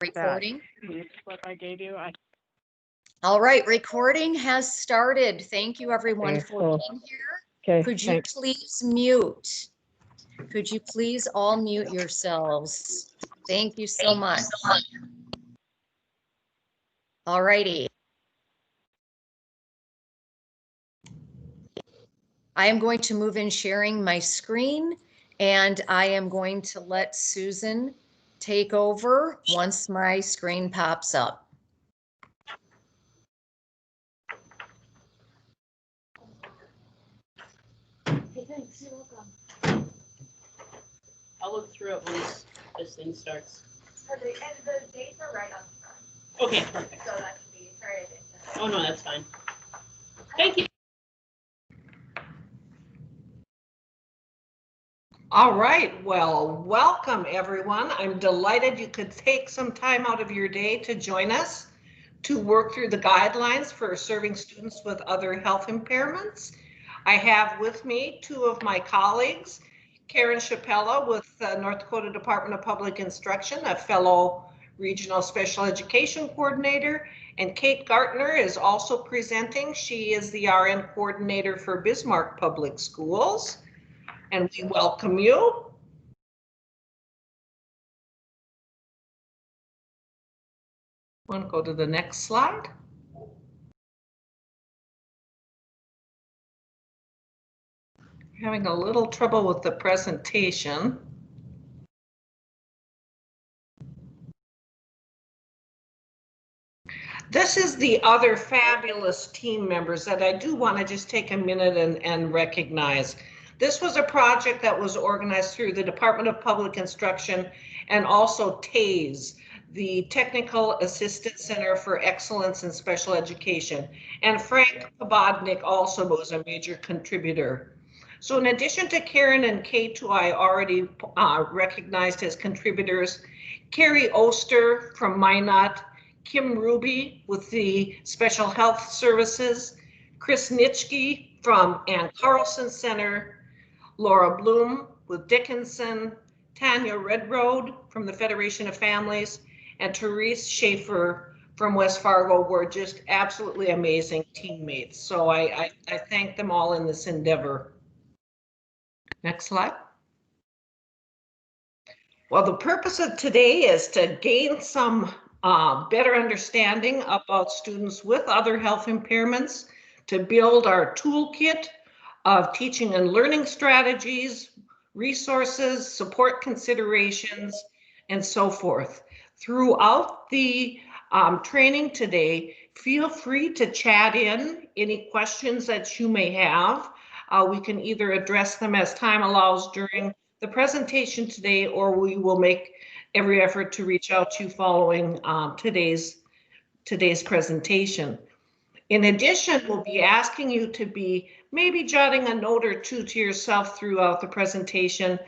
Recording. What I gave you. All right, recording has started. Thank you everyone Okay, for cool. being here. Okay, Could you thanks. please mute? Could you please all mute yourselves? Thank you so much. All righty. I am going to move in sharing my screen, and I am going to let Susan take over once my screen pops up. Hey, thanks. You're welcome. I'll look through it once this thing starts. And the dates are right on the front. Okay, perfect. So that should be, sorry, I didn't. Oh, no, that's fine. Thank you. All right, well, welcome everyone. I'm delighted you could take some time out of your day to join us to work through the guidelines for serving students with other health impairments. I have with me two of my colleagues, Karen Chapella with the North Dakota Department of Public Instruction, a fellow regional special education coordinator, and Kate Gartner is also presenting. She is the RN coordinator for Bismarck Public Schools. And we welcome you. Want to go to the next slide? Having a little trouble with the presentation. This is the other fabulous team members that I do want to just take a minute and recognize. This was a project that was organized through the Department of Public Instruction and also TASE, the Technical Assistance Center for Excellence in Special Education. And Frank Pobodnik also was a major contributor. So in addition to Karen and Kate, who I already recognized as contributors, Carrie Oster from Minot, Kim Ruby with the Special Health Services, Chris Nitschke from Ann Carlson Center, Laura Bloom with Dickinson, Tanya Redroad from the Federation of Families, and Therese Schaefer from West Fargo were just absolutely amazing teammates. So I thank them all in this endeavor. Next slide. Well, the purpose of today is to gain some better understanding about students with other health impairments, to build our toolkit of teaching and learning strategies, resources, support considerations, and so forth. Throughout the training today, feel free to chat in any questions that you may have. We can either address them as time allows during the presentation today, or we will make every effort to reach out to you following today's presentation. In addition, we'll be asking you to be maybe jotting a note or two to yourself throughout the presentation,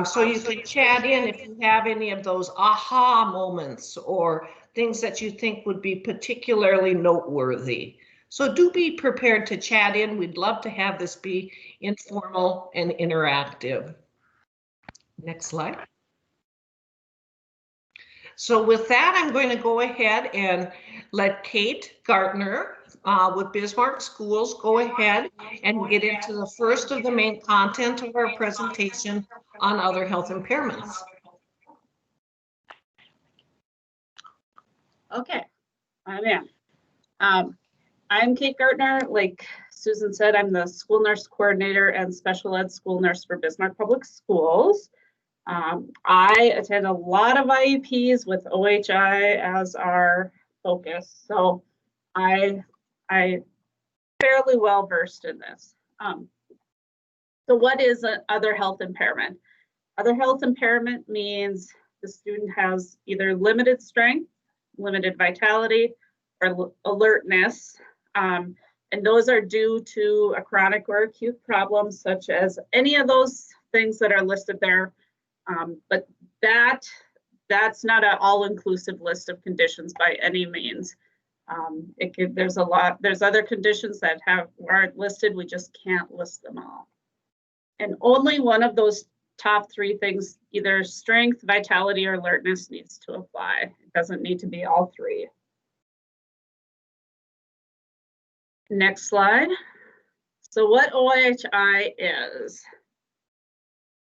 so you can chat in if you have any of those aha moments or things that you think would be particularly noteworthy. So do be prepared to chat in. We'd love to have this be informal and interactive. Next slide. So with that, I'm going to go ahead and let Kate Gartner with Bismarck Schools go ahead and get into the first of the main content of our presentation on other health impairments. Okay, I'm in. I'm Kate Gartner. Like Susan said, I'm the school nurse coordinator and special ed school nurse for Bismarck Public Schools. I attend a lot of IEPs with OHI as our focus, so I fairly well versed in this. So what is other health impairment? Other health impairment means the student has either limited strength, limited vitality, or alertness, and those are due to a chronic or acute problem, such as any of those things that are listed there. But that's not an all-inclusive list of conditions by any means. There's other conditions that aren't listed. We just can't list them all. And only one of those top 3 things, either strength, vitality, or alertness needs to apply. It doesn't need to be all 3. Next slide. So what OHI is?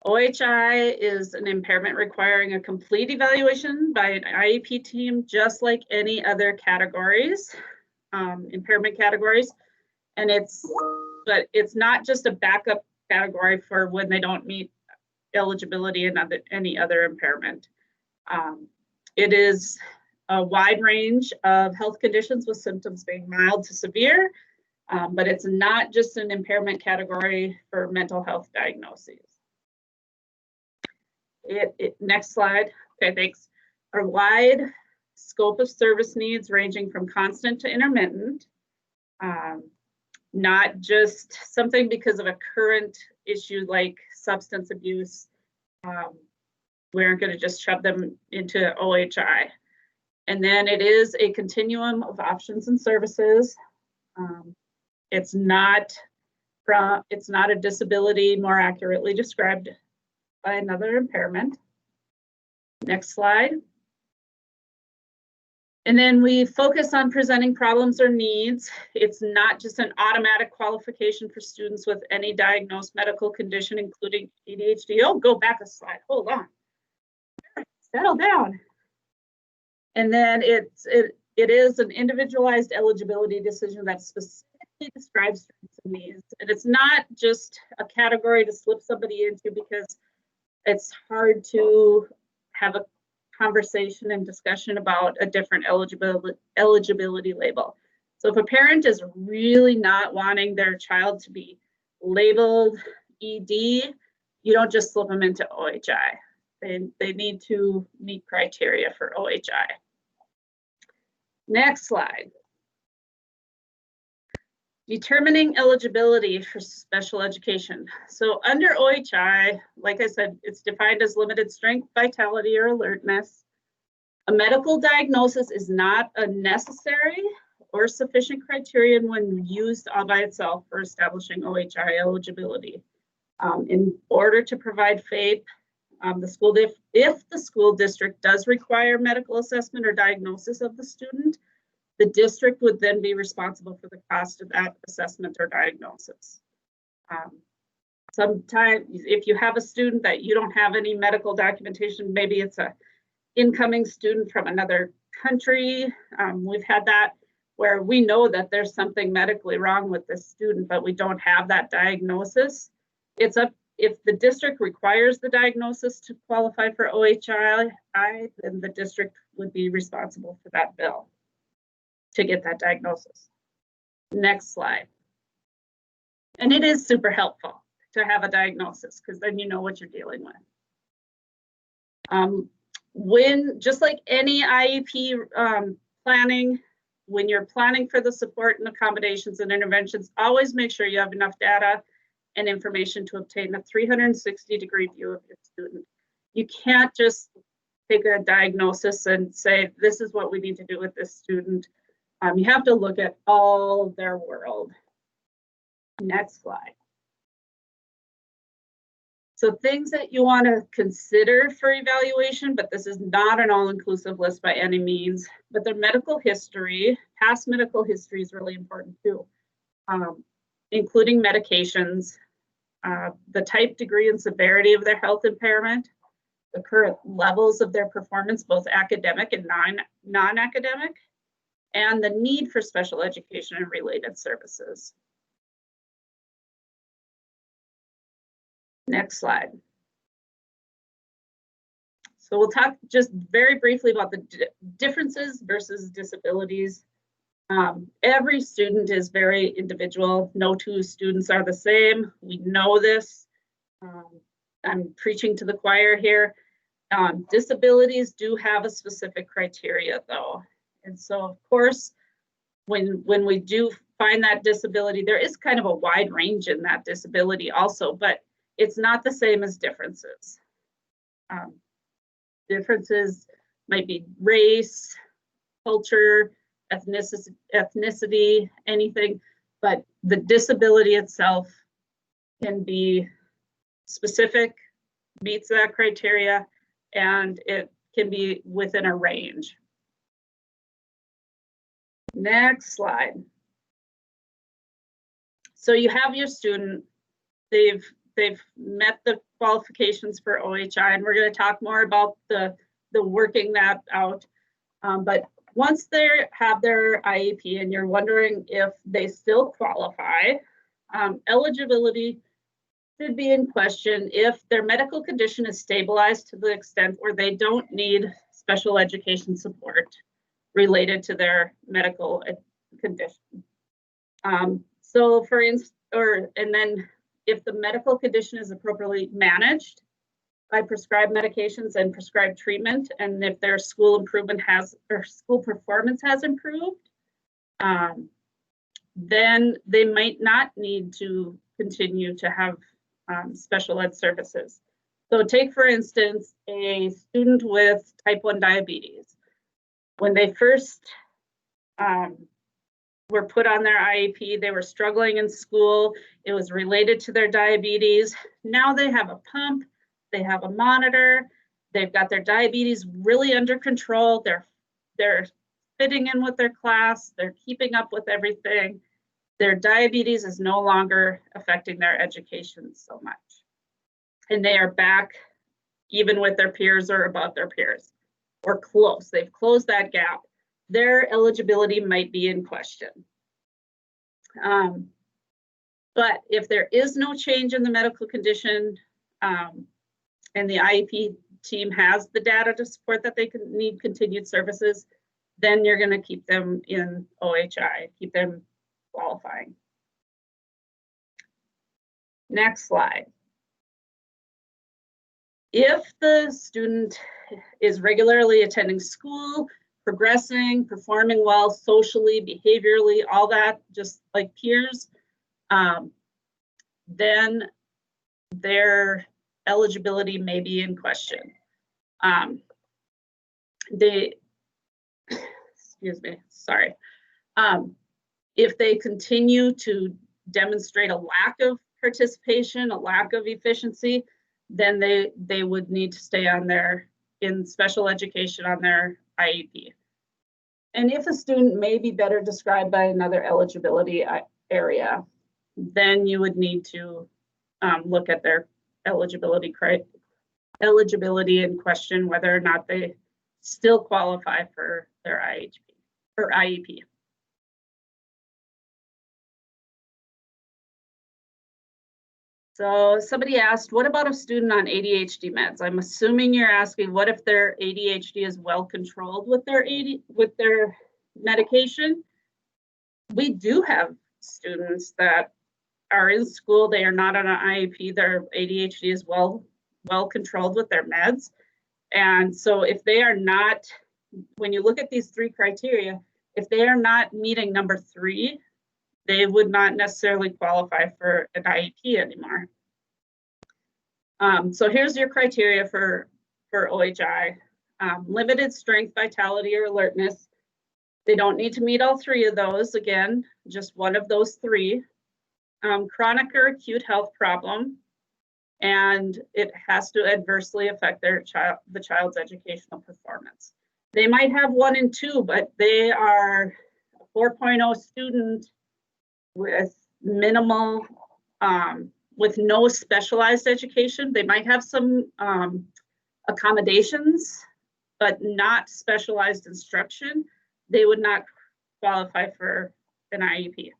OHI is an impairment requiring a complete evaluation by an IEP team, just like any other categories, impairment categories. And but it's not just a backup category for when they don't meet eligibility and any other impairment. It is a wide range of health conditions with symptoms being mild to severe, but it's not just an impairment category for mental health diagnoses. Next slide. Okay, thanks. A wide scope of service needs ranging from constant to intermittent, not just something because of a current issue like substance abuse. We aren't going to just shove them into OHI. And then it is a continuum of options and services. It's not a disability more accurately described by another impairment. Next slide. And then we focus on presenting problems or needs. It's not just an automatic qualification for students with any diagnosed medical condition, including ADHD. Oh, go back a slide, hold on. Settle down. And then it is an individualized eligibility decision that specifically describes strengths and needs. And it's not just a category to slip somebody into because it's hard to have a conversation and discussion about a different eligibility label. So if a parent is really not wanting their child to be labeled ED, you don't just slip them into OHI. They need to meet criteria for OHI. Next slide. Determining eligibility for special education. So under OHI, like I said, it's defined as limited strength, vitality, or alertness. A medical diagnosis is not a necessary or sufficient criterion when used all by itself for establishing OHI eligibility. In order to provide FAPE, if the school district does require medical assessment or diagnosis of the student, the district would then be responsible for the cost of that assessment or diagnosis. Sometimes if you have a student that you don't have any medical documentation, maybe it's an incoming student from another country. We've had that where we know that there's something medically wrong with this student, but we don't have that diagnosis. It's up, if the district requires the diagnosis to qualify for OHI, then the district would be responsible for that bill to get that diagnosis. Next slide. And it is super helpful to have a diagnosis because then you know what you're dealing with. Just like any IEP planning, when you're planning for the support and accommodations and interventions, always make sure you have enough data and information to obtain a 360-degree view of your student. You can't just take a diagnosis and say, this is what we need to do with this student. You have to look at all of their world. Next slide. So things that you want to consider for evaluation, but this is not an all-inclusive list by any means, but their medical history, past medical history is really important too, including medications, the type, degree, and severity of their health impairment, the current levels of their performance, both academic and non-academic, and the need for special education and related services. Next slide. So we'll talk just very briefly about the differences versus disabilities. Every student is very individual. No two students are the same. We know this. I'm preaching to the choir here. Disabilities do have a specific criteria though. And so of course, when we do find that disability, there is kind of a wide range in that disability also, but it's not the same as differences. Differences might be race, culture, ethnicity, anything, but the disability itself can be specific, meets that criteria, and it can be within a range. Next slide. So you have your student, they've met the qualifications for OHI, and we're going to talk more about the working that out. But once they have their IEP and you're wondering if they still qualify, eligibility should be in question if their medical condition is stabilized to the extent where they don't need special education support related to their medical condition. So for instance, and then if the medical condition is appropriately managed by prescribed medications and prescribed treatment, and if their school improvement has, or school performance has improved, then they might not need to continue to have special ed services. So take, for instance, a student with type 1 diabetes. When they first were put on their IEP, they were struggling in school. It was related to their diabetes. Now they have a pump, they have a monitor, they've got their diabetes really under control. They're fitting in with their class, they're keeping up with everything. Their diabetes is no longer affecting their education so much. And they are back even with their peers or above their peers, or close. They've closed that gap. Their eligibility might be in question. But if there is no change in the medical condition, and the IEP team has the data to support that they can need continued services, then you're going to keep them in OHI, keep them qualifying. Next slide. If the student is regularly attending school, progressing, performing well socially, behaviorally, all that, just like peers, then their eligibility may be in question. Excuse me, sorry. If they continue to demonstrate a lack of participation, a lack of efficiency, then they would need to stay on in special education on their IEP. And if a student may be better described by another eligibility area, then you would need to look at their eligibility and question whether or not they still qualify for their IEP. So somebody asked, what about a student on ADHD meds? I'm assuming you're asking, what if their ADHD is well controlled with their medication? We do have students that are in school, they are not on an IEP, their ADHD is well controlled with their meds. And so if they are not, when you look at these three criteria, if they are not meeting number 3, they would not necessarily qualify for an IEP anymore. So here's your criteria for OHI. Limited strength, vitality, or alertness. They don't need to meet all 3 of those. Again, just one of those 3. Chronic or acute health problem, and it has to adversely affect the child's educational performance. They might have 1 and 2, but they are a 4.0 student with minimal, with no specialized education. They might have some accommodations, but not specialized instruction. They would not qualify for an IEP.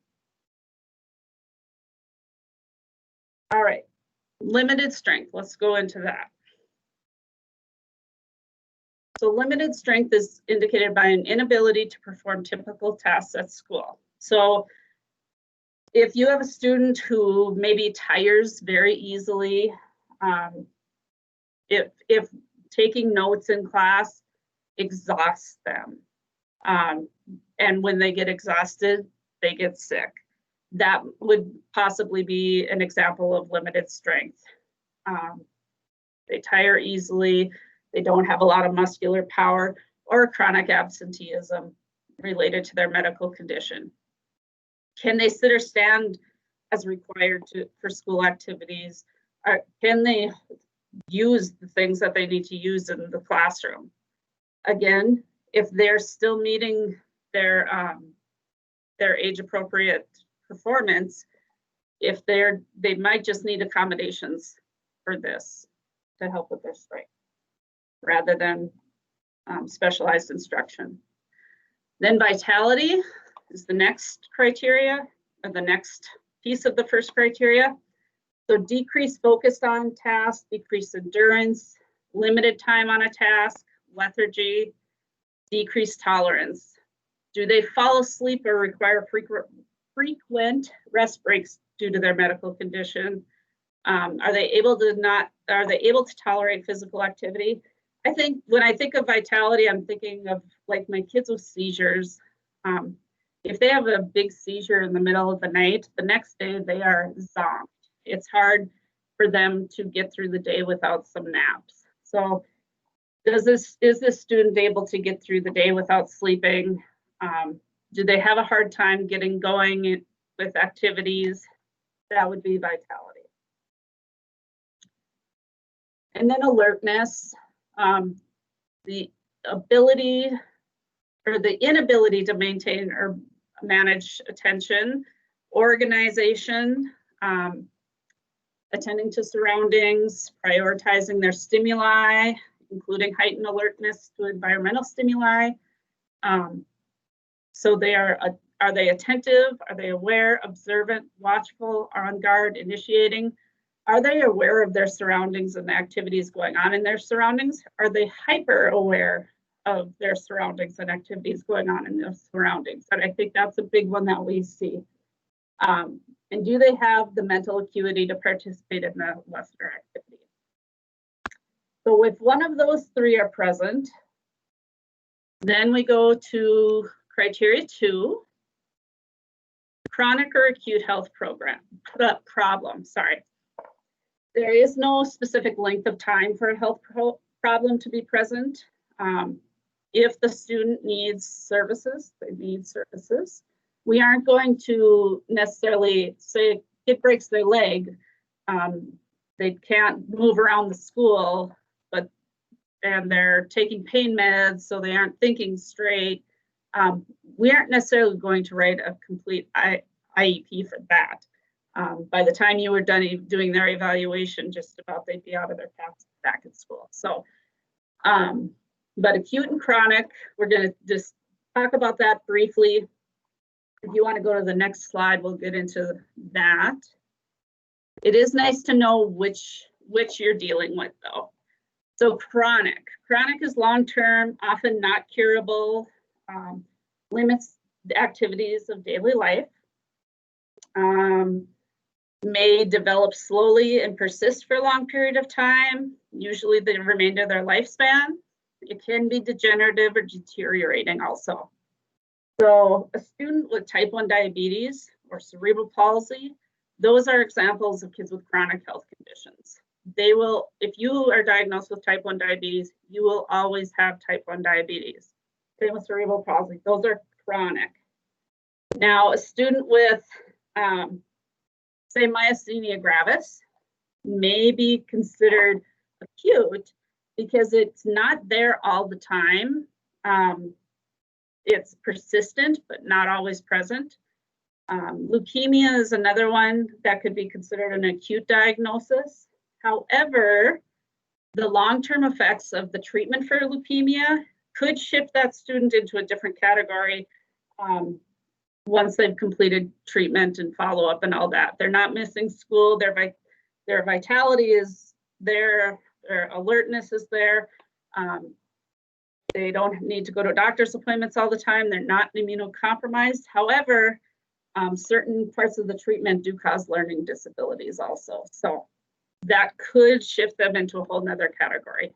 All right, limited strength, let's go into that. So limited strength is indicated by an inability to perform typical tasks at school. So if you have a student who maybe tires very easily, if taking notes in class exhausts them, and when they get exhausted, they get sick, that would possibly be an example of limited strength. They tire easily, they don't have a lot of muscular power, or chronic absenteeism related to their medical condition. Can they sit or stand as required for school activities? Can they use the things that they need to use in the classroom. Again, if they're still meeting their age-appropriate performance, if they might just need accommodations for this to help with their strength, rather than specialized instruction. Then vitality is the next criteria, or the next piece of the first criteria. So decreased focus on task, decreased endurance, limited time on a task, lethargy, decreased tolerance. Do they fall asleep or require frequent rest breaks due to their medical condition? Are they able to tolerate physical activity? I think when I think of vitality, I'm thinking of like my kids with seizures. If they have a big seizure in the middle of the night, the next day they are zonked. It's hard for them to get through the day without some naps. So is this student able to get through the day without sleeping? Do they have a hard time getting going with activities? That would be vitality. And then alertness, the ability or the inability to maintain or manage attention, organization, attending to surroundings, prioritizing their stimuli, including heightened alertness to environmental stimuli. So are they attentive? Are they aware, observant, watchful, on guard, initiating? Are they aware of their surroundings and the activities going on in their surroundings? Are they hyper aware of their surroundings and activities going on in their surroundings? And I think that's a big one that we see. And do they have the mental acuity to participate in the lesser activity? So if one of those three are present, then we go to criteria 2, chronic or acute health problem. Sorry. There is no specific length of time for a health problem to be present. If the student needs services, they need services. We aren't going to necessarily say it breaks their leg. They can't move around the school, and they're taking pain meds, so they aren't thinking straight. We aren't necessarily going to write a complete IEP for that. By the time you were done doing their evaluation, just about they'd be out of their paths back at school. So, but acute and chronic, we're going to just talk about that briefly. If you want to go to the next slide, we'll get into that. It is nice to know which you're dealing with, though. So chronic is long-term, often not curable, limits the activities of daily life, may develop slowly and persist for a long period of time, usually the remainder of their lifespan. It can be degenerative or deteriorating also. So a student with type 1 diabetes or cerebral palsy, those are examples of kids with chronic health conditions. They will, if you are diagnosed with type 1 diabetes, you will always have type 1 diabetes. Same with cerebral palsy, those are chronic. Now, a student with, say, myasthenia gravis may be considered acute because it's not there all the time. It's persistent, but not always present. Leukemia is another one that could be considered an acute diagnosis. However, the long-term effects of the treatment for leukemia could shift that student into a different category once they've completed treatment and follow-up and all that. They're not missing school, their vitality is there, their alertness is there. They don't need to go to doctor's appointments all the time. They're not immunocompromised. However, certain parts of the treatment do cause learning disabilities also. So that could shift them into a whole nother category.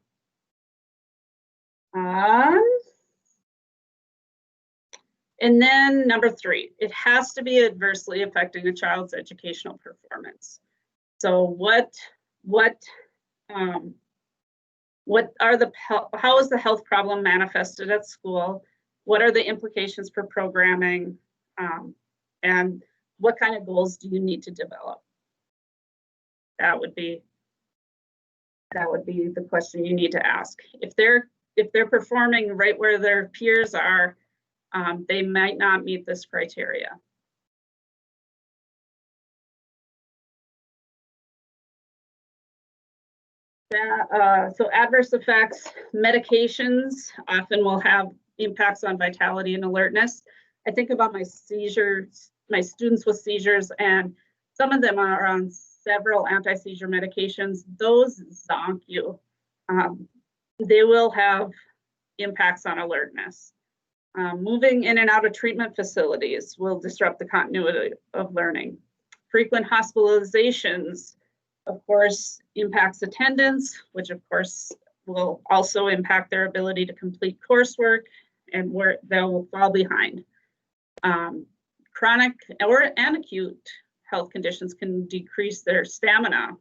And then number 3, it has to be adversely affecting a child's educational performance. So how is the health problem manifested at school? What are the implications for programming? And what kind of goals do you need to develop? That would be That would be the question you need to ask. If they're performing right where their peers are, they might not meet this criteria. So adverse effects, medications often will have impacts on vitality and alertness. I think about my seizures, my students with seizures, and some of them are on several anti-seizure medications. Those zonk you. They will have impacts on alertness. Moving in and out of treatment facilities will disrupt the continuity of learning. Frequent hospitalizations, of course, impacts attendance, which of course will also impact their ability to complete coursework and where they'll fall behind. Chronic and acute health conditions can decrease their stamina.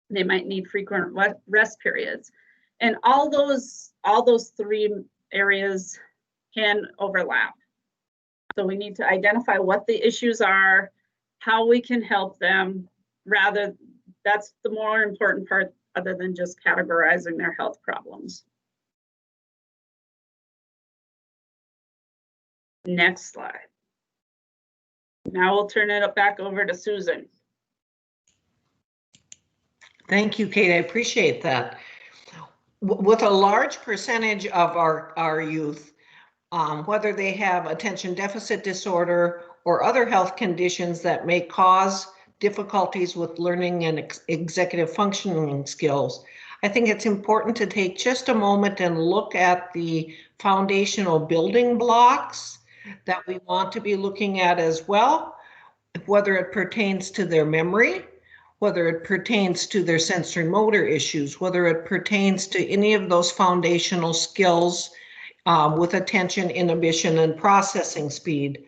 They might need frequent rest periods. And all those three areas can overlap. So we need to identify what the issues are, how we can help them, that's the more important part other than just categorizing their health problems. Next slide. Now we'll turn it back over to Susan. Thank you, Kate. I appreciate that. With a large percentage of our youth, whether they have attention deficit disorder or other health conditions that may cause difficulties with learning and executive functioning skills, I think it's important to take just a moment and look at the foundational building blocks that we want to be looking at as well, whether it pertains to their memory, whether it pertains to their sensory motor issues, whether it pertains to any of those foundational skills with attention, inhibition, and processing speed.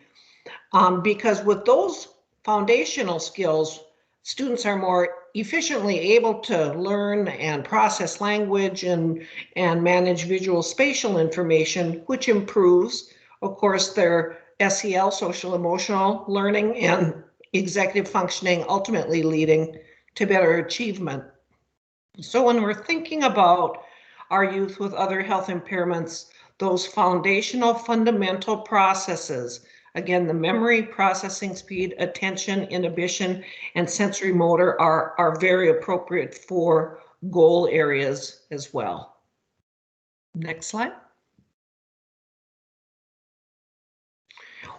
Because with those foundational skills, students are more efficiently able to learn and process language and manage visual spatial information, which improves, of course, their SEL, social emotional learning, and executive functioning, ultimately leading to better achievement. So when we're thinking about our youth with other health impairments, those foundational fundamental processes, again, the memory, processing speed, attention, inhibition, and sensory motor are very appropriate for goal areas as well. Next slide.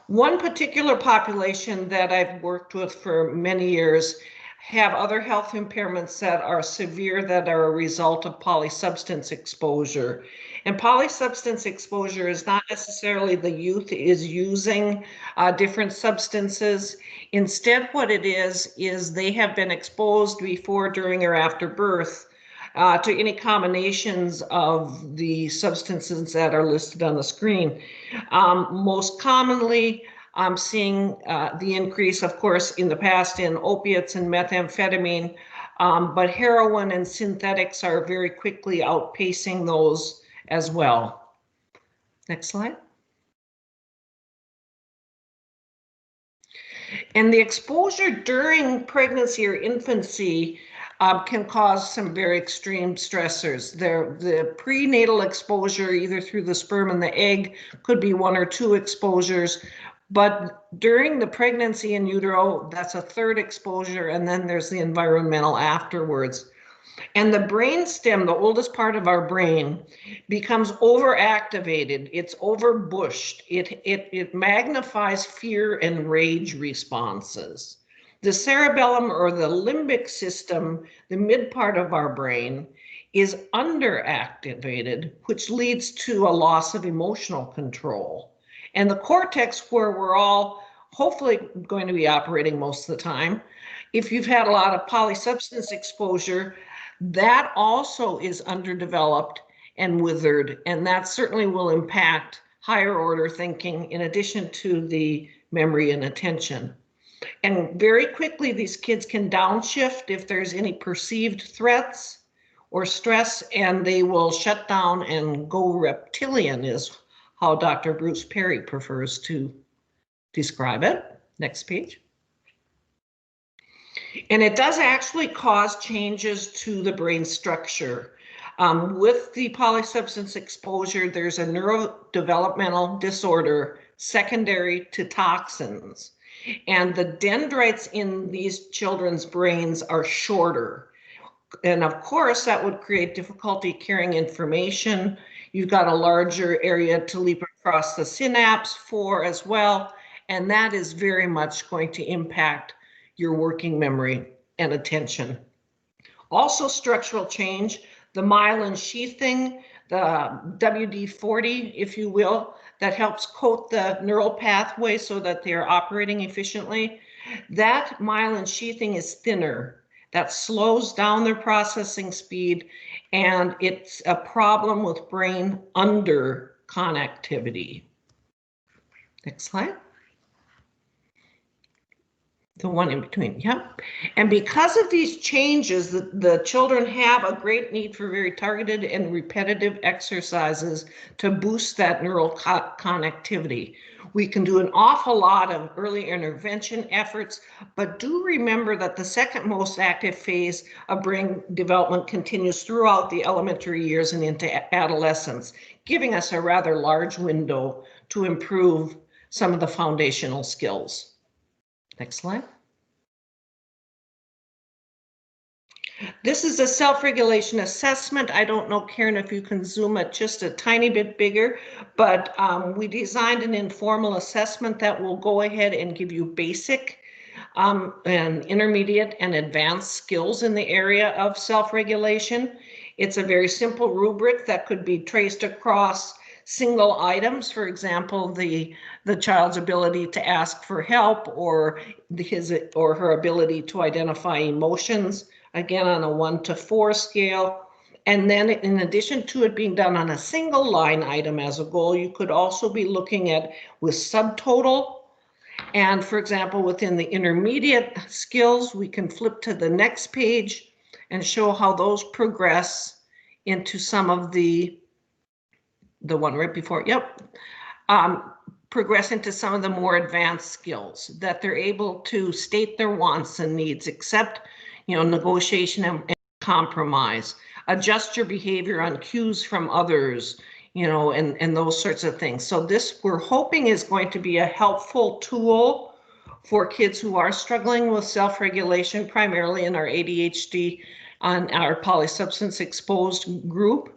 One particular population that I've worked with for many years have other health impairments that are severe that are a result of polysubstance exposure. And polysubstance exposure is not necessarily the youth is using different substances. Instead, what it is they have been exposed before, during, or after birth to any combinations of the substances that are listed on the screen. Most commonly, I'm seeing the increase, of course, in the past in opiates and methamphetamine, but heroin and synthetics are very quickly outpacing those as well. Next slide. And the exposure during pregnancy or infancy can cause some very extreme stressors. The prenatal exposure, either through the sperm and the egg, could be 1 or 2 exposures. But during the pregnancy in utero, that's a 3rd exposure, and then there's the environmental afterwards. And the brainstem, the oldest part of our brain, becomes overactivated. It's overbushed. It magnifies fear and rage responses. The cerebellum, or the limbic system, the mid part of our brain, is underactivated, which leads to a loss of emotional control. And the cortex, where we're all hopefully going to be operating most of the time, if you've had a lot of polysubstance exposure, that also is underdeveloped and withered, and that certainly will impact higher order thinking in addition to the memory and attention. And very quickly, these kids can downshift if there's any perceived threats or stress, and they will shut down and go reptilian, is how Dr. Bruce Perry prefers to describe it. Next page. And it does actually cause changes to the brain structure. With the polysubstance exposure, there's a neurodevelopmental disorder secondary to toxins. And the dendrites in these children's brains are shorter. And of course, that would create difficulty carrying information. You've got a larger area to leap across the synapse for as well. And that is very much going to impact your working memory and attention. Also structural change, the myelin sheathing, the WD-40, if you will, that helps coat the neural pathway so that they're operating efficiently. That myelin sheathing is thinner. That slows down their processing speed, and it's a problem with brain under connectivity. Next slide. The one in between, yep. And because of these changes, the children have a great need for very targeted and repetitive exercises to boost that neural connectivity. We can do an awful lot of early intervention efforts, but do remember that the second most active phase of brain development continues throughout the elementary years and into adolescence, giving us a rather large window to improve some of the foundational skills. Next slide. This is a self-regulation assessment. I don't know, Karen, if you can zoom it just a tiny bit bigger, but we designed an informal assessment that will go ahead and give you basic and intermediate and advanced skills in the area of self-regulation. It's a very simple rubric that could be traced across single items, for example, the child's ability to ask for help, or his or her ability to identify emotions, again on a 1 to 4 scale. And then in addition to it being done on a single line item as a goal, you could also be looking at with subtotal. And for example, within the intermediate skills, we can flip to the next page and show how those progress into some of the one right before, yep, progress into some of the more advanced skills, that they're able to state their wants and needs, accept, negotiation and compromise, adjust your behavior on cues from others, and those sorts of things. So this, we're hoping, is going to be a helpful tool for kids who are struggling with self-regulation, primarily in our ADHD on our polysubstance exposed group.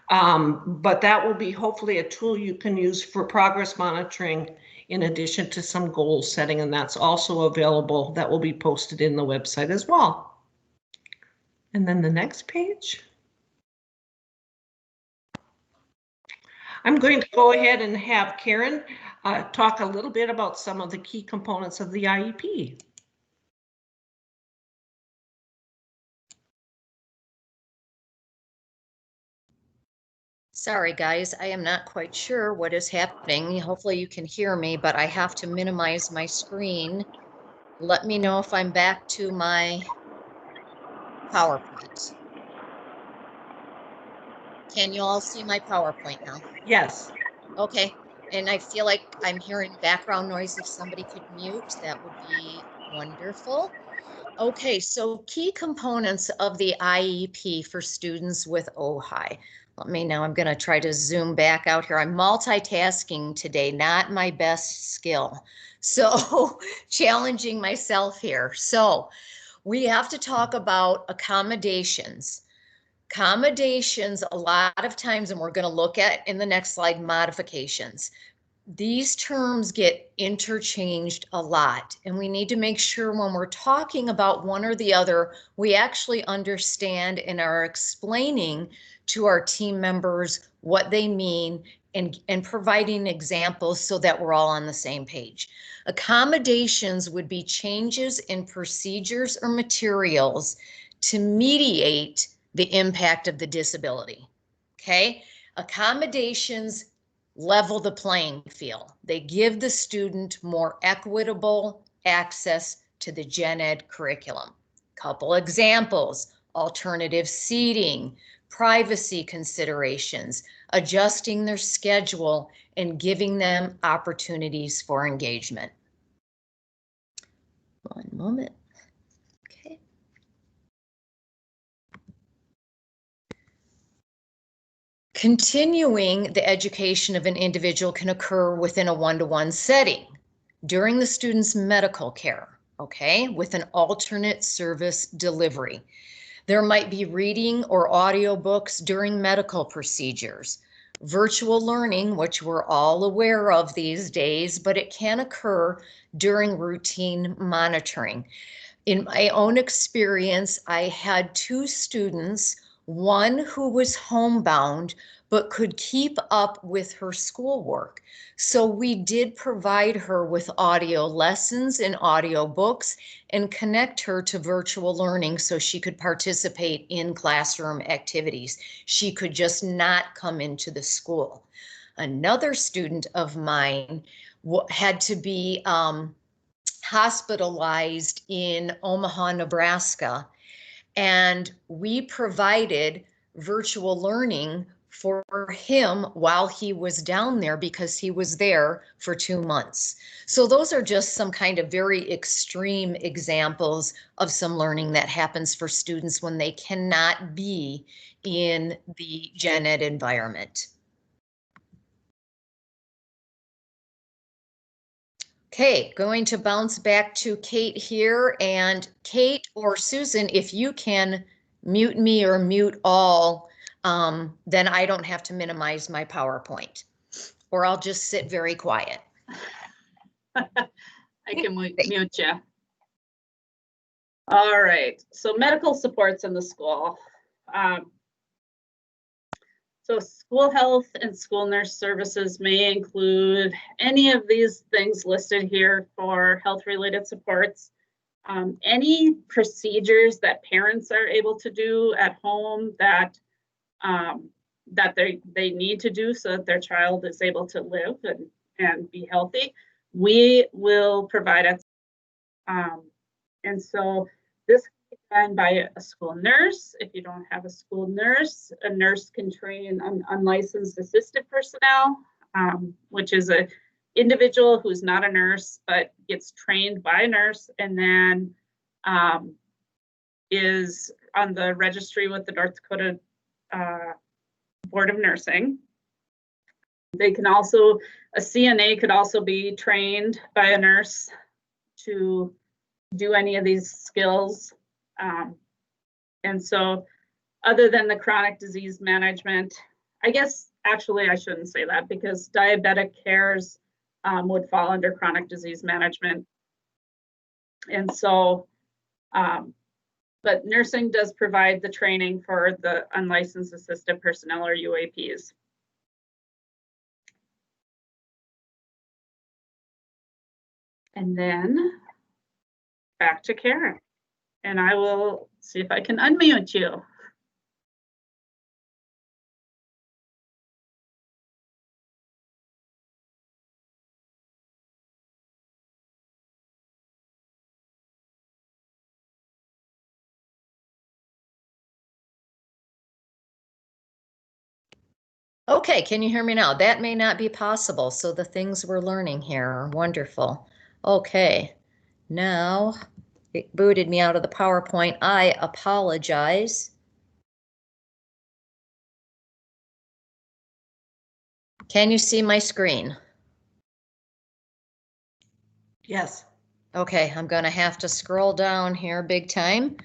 But that will be hopefully a tool you can use for progress monitoring in addition to some goal setting, and that's also available. That will be posted in the website as well. And then the next page. I'm going to go ahead and have Karen talk a little bit about some of the key components of the IEP. Sorry, guys, I am not quite sure what is happening. Hopefully you can hear me, but I have to minimize my screen. Let me know if I'm back to my PowerPoint. Can you all see my PowerPoint now? Yes. Okay, and I feel like I'm hearing background noise. If somebody could mute, that would be wonderful. Okay, so key components of the IEP for students with OHI. I'm going to try to zoom back out here. I'm multitasking today, not my best skill. So challenging myself here. So we have to talk about accommodations. Accommodations, a lot of times, and we're going to look at in the next slide, modifications. These terms get interchanged a lot, and we need to make sure when we're talking about one or the other, we actually understand and are explaining to our team members what they mean and providing examples so that we're all on the same page. Accommodations would be changes in procedures or materials to mediate the impact of the disability. Okay, accommodations level the playing field. They give the student more equitable access to the gen ed curriculum. Couple examples: alternative seating, privacy considerations, adjusting their schedule, and giving them opportunities for engagement. One moment. Continuing the education of an individual can occur within a one-to-one setting during the student's medical care, okay, with an alternate service delivery. There might be reading or audiobooks during medical procedures. Virtual learning, which we're all aware of these days, but it can occur during routine monitoring. In my own experience, I had 2 students, one who was homebound but could keep up with her schoolwork. So we did provide her with audio lessons and audio books and connect her to virtual learning so she could participate in classroom activities. She could just not come into the school. Another student of mine had to be hospitalized in Omaha, Nebraska, and we provided virtual learning for him while he was down there because he was there for 2 months. So those are just some kind of very extreme examples of some learning that happens for students when they cannot be in the gen ed environment. Okay, going to bounce back to Kate here, and Kate or Susan, if you can mute me or mute all, then I don't have to minimize my PowerPoint, or I'll just sit very quiet. I can mute you. All right, so medical supports in the school. So school health and school nurse services may include any of these things listed here for health-related supports. Any procedures that parents are able to do at home that they need to do so that their child is able to live and be healthy, we will provide it. And so this can be done by a school nurse. If you don't have a school nurse, a nurse can train an unlicensed assisted personnel, which is an individual who's not a nurse but gets trained by a nurse and then is on the registry with the North Dakota Board of Nursing. They can also, a CNA could also be trained by a nurse to do any of these skills. And so other than the chronic disease management, I guess actually I shouldn't say that because diabetic cares would fall under chronic disease management. And so, but nursing does provide the training for the unlicensed assisted personnel or UAPs. And then back to Karen, and I will see if I can unmute you. Okay, can you hear me now? That may not be possible, so the things we're learning here are wonderful. Okay, now it booted me out of the PowerPoint. I apologize. Can you see my screen? Yes. Okay, I'm gonna have to scroll down here big time.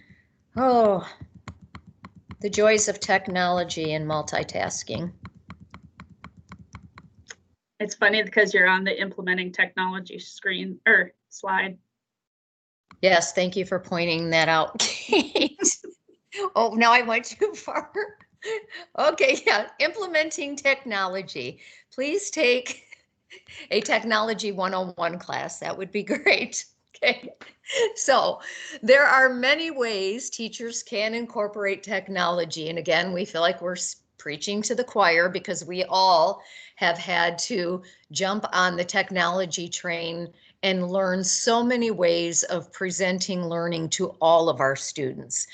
Oh, the joys of technology and multitasking. It's funny because you're on the implementing technology screen or slide. Yes, thank you for pointing that out, Kate. Oh, now I went too far. Okay, yeah, implementing technology. Please take a technology 101 class. That would be great. Okay, so there are many ways teachers can incorporate technology. And again, we feel like we're preaching to the choir because we all have had to jump on the technology train and learn so many ways of presenting learning to all of our students.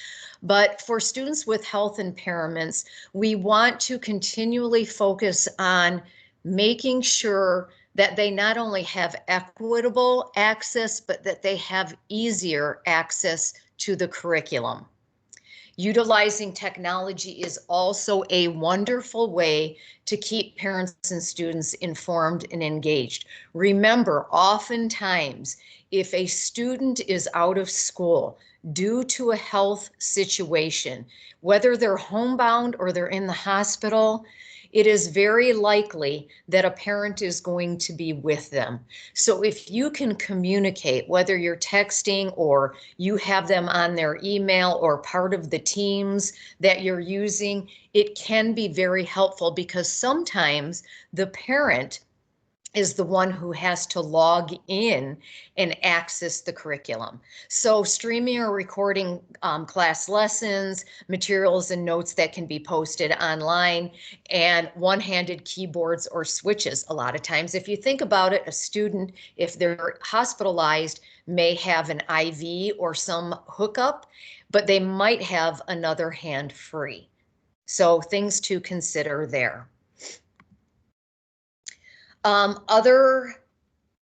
But for students with health impairments, we want to continually focus on making sure that they not only have equitable access, but that they have easier access to the curriculum. Utilizing technology is also a wonderful way to keep parents and students informed and engaged. Remember, oftentimes, if a student is out of school due to a health situation, whether they're homebound or they're in the hospital, it is very likely that a parent is going to be with them. So if you can communicate, whether you're texting or you have them on their email or part of the teams that you're using, it can be very helpful because sometimes the parent is the one who has to log in and access the curriculum. So streaming or recording class lessons, materials and notes that can be posted online, and one-handed keyboards or switches. A lot of times, if you think about it, a student, if they're hospitalized, may have an IV or some hookup, but they might have another hand free. So things to consider there. Other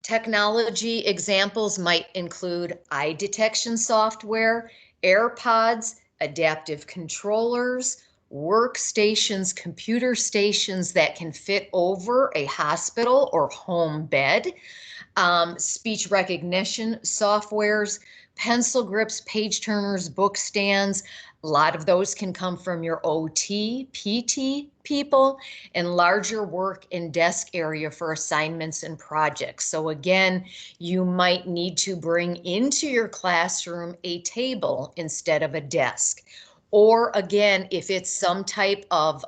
technology examples might include eye detection software, AirPods, adaptive controllers, workstations, computer stations that can fit over a hospital or home bed, speech recognition softwares, pencil grips, page turners, book stands. A lot of those can come from your OT, PT people, and larger work and desk area for assignments and projects. So again, you might need to bring into your classroom a table instead of a desk. Or again, if it's some type of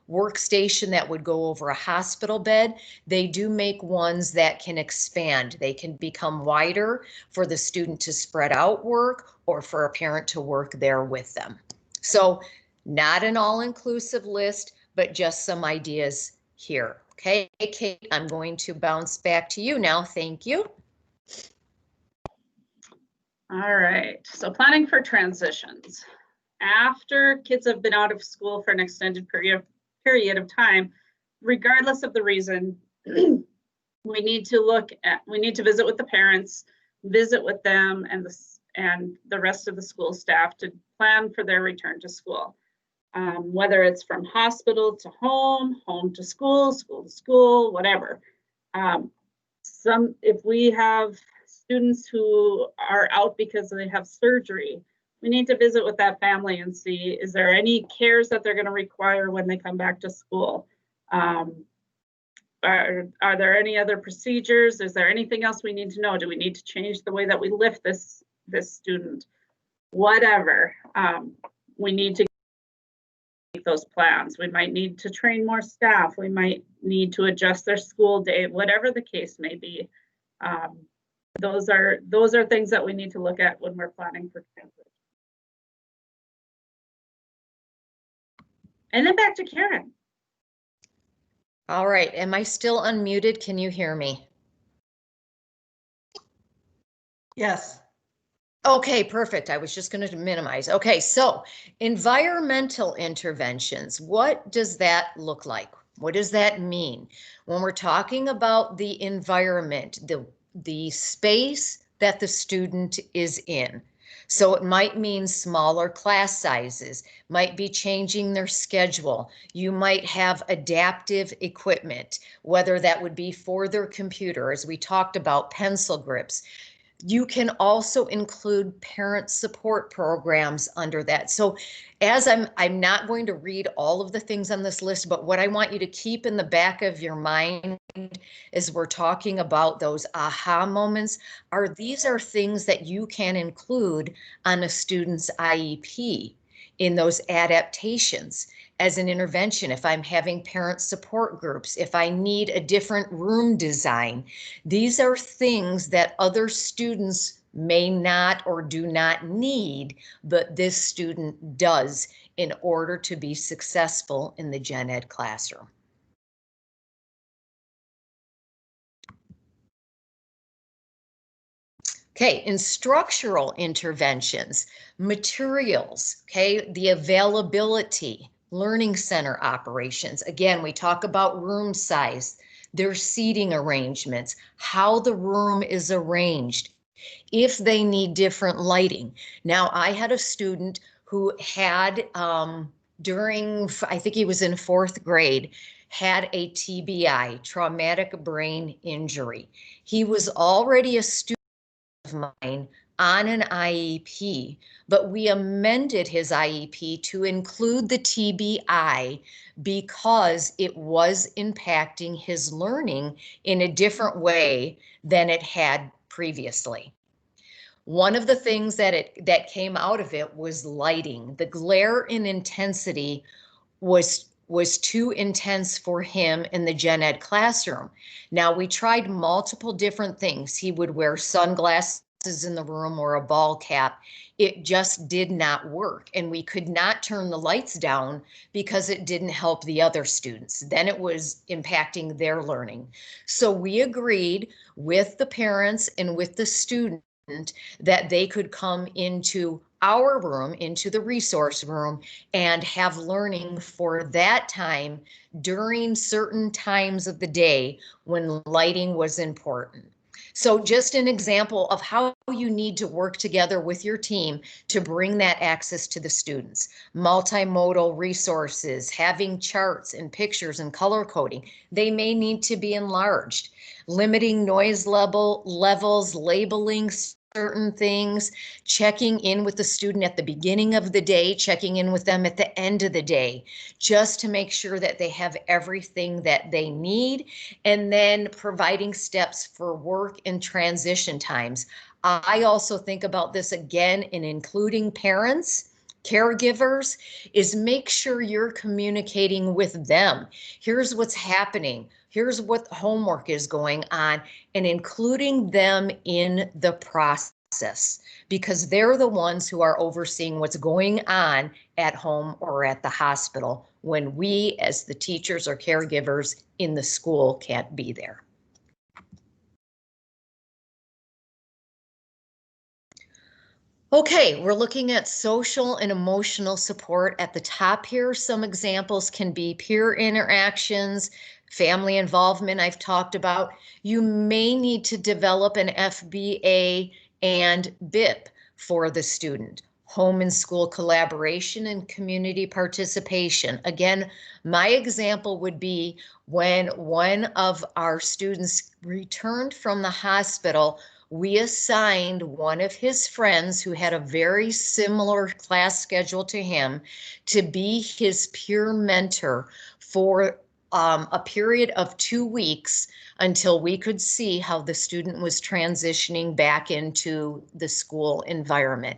workstation that would go over a hospital bed, they do make ones that can expand. They can become wider for the student to spread out work or for a parent to work there with them. So not an all-inclusive list, but just some ideas here. Okay, Kate, I'm going to bounce back to you now. Thank you. All right, so planning for transitions. After kids have been out of school for an extended period of time, regardless of the reason, we need to visit with the parents, visit with them and the rest of the school staff to plan for their return to school. Whether it's from hospital to home, home to school, school to school, whatever. If we have students who are out because they have surgery, we need to visit with that family and see, is there any cares that they're going to require when they come back to school? Are there any other procedures? Is there anything else we need to know? Do we need to change the way that we lift this student? Whatever, we need to make those plans. We might need to train more staff. We might need to adjust their school day, whatever the case may be. Those are things that we need to look at when we're planning for transition. And then back to Karen. All right, am I still unmuted? Can you hear me? Yes. Okay, perfect. I was just going to minimize. Okay, so environmental interventions, what does that look like? What does that mean? When we're talking about the environment, the space that the student is in. So it might mean smaller class sizes, might be changing their schedule. You might have adaptive equipment, whether that would be for their computer, as we talked about, pencil grips. You can also include parent support programs under that. So as I'm not going to read all of the things on this list, but what I want you to keep in the back of your mind as we're talking about those aha moments these are things that you can include on a student's IEP in those adaptations as an intervention. If I'm having parent support groups, if I need a different room design, these are things that other students may not or do not need, but this student does in order to be successful in the gen ed classroom. Okay, instructional interventions, materials, okay, the availability, learning center operations. Again, we talk about room size, their seating arrangements, how the room is arranged, if they need different lighting. Now, I had a student who had, I think he was in 4th grade, had a TBI, traumatic brain injury. He was already a student of mine on an IEP, but we amended his IEP to include the TBI because it was impacting his learning in a different way than it had previously. One of the things that came out of it was lighting. The glare and intensity was too intense for him in the gen ed classroom. Now, we tried multiple different things. He would wear sunglasses in the room or a ball cap. It just did not work, and we could not turn the lights down because it didn't help the other students. Then it was impacting their learning. So we agreed with the parents and with the student that they could come into our room, into the resource room, and have learning for that time during certain times of the day when lighting was important. So just an example of how you need to work together with your team to bring that access to the students. Multimodal resources, having charts and pictures and color coding, they may need to be enlarged. Limiting noise levels, labeling certain things, checking in with the student at the beginning of the day, checking in with them at the end of the day, just to make sure that they have everything that they need, and then providing steps for work and transition times. I also think about this again in including parents, caregivers, is make sure you're communicating with them. Here's what's happening. Here's what homework is going on, and including them in the process, because they're the ones who are overseeing what's going on at home or at the hospital when we, as the teachers or caregivers in the school, can't be there. Okay, we're looking at social and emotional support at the top here. Some examples can be peer interactions, family involvement I've talked about. You may need to develop an FBA and BIP for the student. Home and school collaboration and community participation. Again, my example would be when one of our students returned from the hospital, we assigned one of his friends who had a very similar class schedule to him to be his peer mentor for a period of 2 weeks until we could see how the student was transitioning back into the school environment.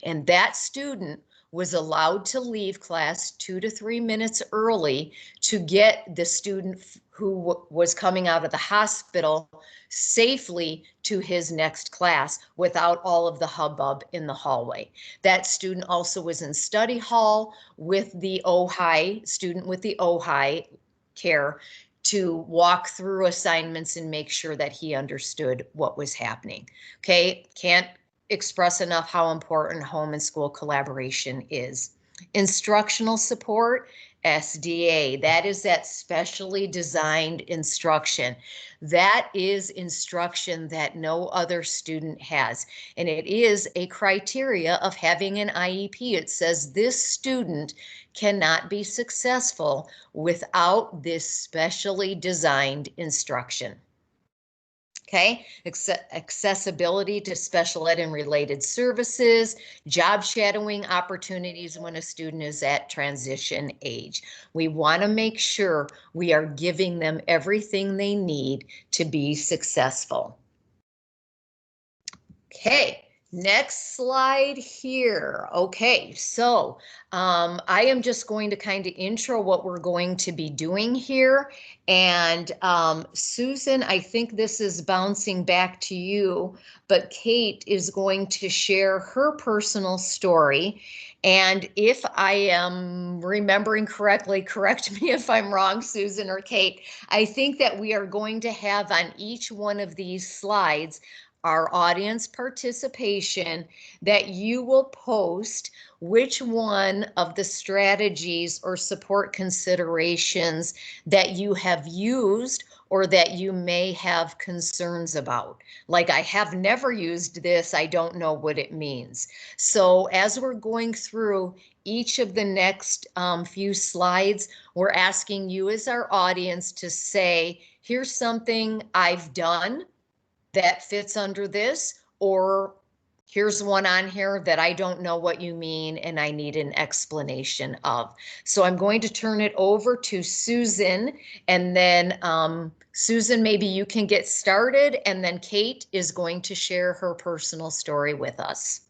And that student was allowed to leave class 2 to 3 minutes early to get the student who was coming out of the hospital safely to his next class without all of the hubbub in the hallway. That student also was in study hall with the OHI, student with the OHI care, to walk through assignments and make sure that he understood what was happening. Okay, can't express enough how important home and school collaboration is. Instructional support, SDA, that is that specially designed instruction. That is instruction that no other student has. And it is a criteria of having an IEP. It says this student cannot be successful without this specially designed instruction. Okay, accessibility to special ed and related services, job shadowing opportunities when a student is at transition age. We want to make sure we are giving them everything they need to be successful. Okay, next slide here. Okay, so I am just going to kind of intro what we're going to be doing here. And Susan, I think this is bouncing back to you, but Kate is going to share her personal story. And if I am remembering correctly, correct me if I'm wrong, Susan or Kate, I think that we are going to have on each one of these slides our audience participation, that you will post which one of the strategies or support considerations that you have used or that you may have concerns about. Like, I have never used this, I don't know what it means. So as we're going through each of the next few slides, we're asking you as our audience to say, here's something I've done that fits under this, or here's one on here that I don't know what you mean and I need an explanation of. So I'm going to turn it over to Susan, and then Susan, maybe you can get started, and then Kate is going to share her personal story with us.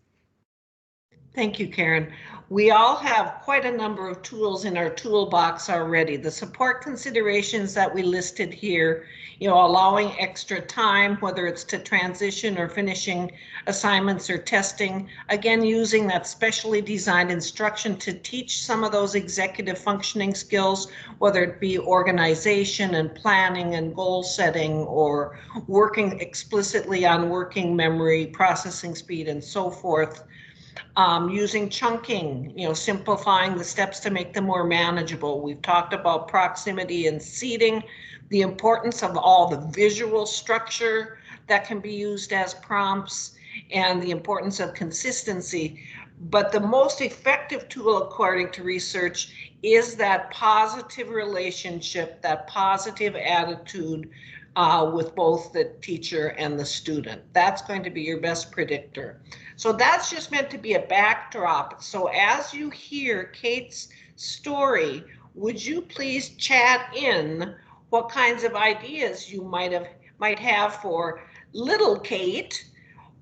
Thank you, Karen. We all have quite a number of tools in our toolbox already. The support considerations that we listed here, allowing extra time, whether it's to transition or finishing assignments or testing. Again, using that specially designed instruction to teach some of those executive functioning skills, whether it be organization and planning and goal setting, or working explicitly on working memory, processing speed, and so forth. Using chunking, simplifying the steps to make them more manageable. We've talked about proximity and seating, the importance of all the visual structure that can be used as prompts, and the importance of consistency. But the most effective tool, according to research, is that positive relationship, that positive attitude with both the teacher and the student. That's going to be your best predictor. So that's just meant to be a backdrop. So as you hear Kate's story, would you please chat in what kinds of ideas you might have for little Kate,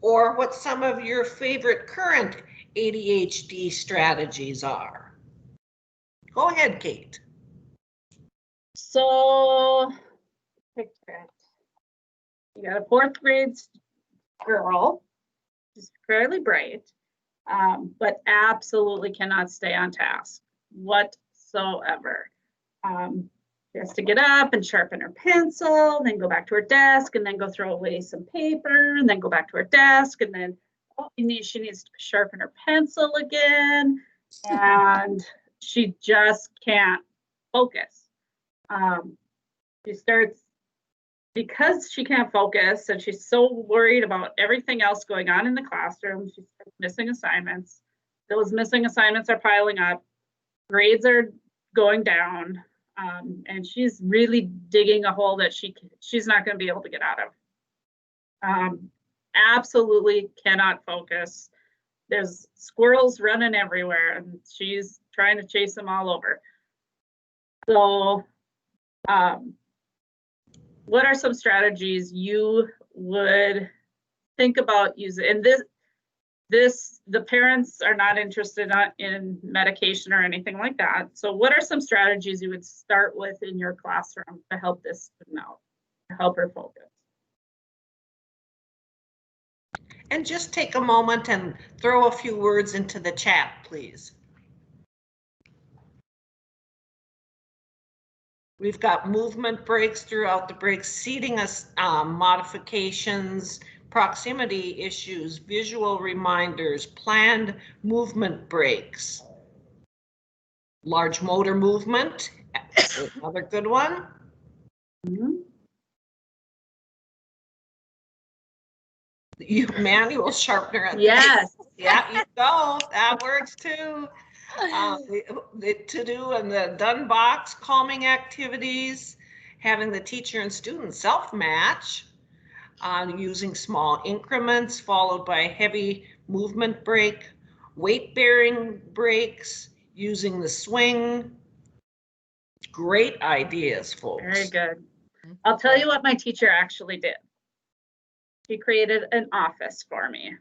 or what some of your favorite current ADHD strategies are? Go ahead, Kate. So, picture it. You got a 4th grade girl, she's fairly bright, but absolutely cannot stay on task whatsoever. She has to get up and sharpen her pencil, then go back to her desk, and then go throw away some paper, and then go back to her desk, and then she needs to sharpen her pencil again, and she just can't focus. She starts, because she can't focus and she's so worried about everything else going on in the classroom, she's missing assignments. Those missing assignments are piling up. Grades are going down. And she's really digging a hole that she's not going to be able to get out of. Absolutely cannot focus. There's squirrels running everywhere, and she's trying to chase them all over. So, what are some strategies you would think about using? And the parents are not interested in medication or anything like that. So what are some strategies you would start with in your classroom to help this student out, to help her focus? And just take a moment and throw a few words into the chat, please. We've got movement breaks throughout the breaks, seating modifications, proximity issues, visual reminders, planned movement breaks. Large motor movement, another good one. Manual sharpener. Yes. Yeah, you go. That works too. The to-do and the done box, calming activities, having the teacher and student self-match, using small increments followed by heavy movement break, weight-bearing breaks, using the swing. Great ideas, folks. Very good. I'll tell you what my teacher actually did. She created an office for me,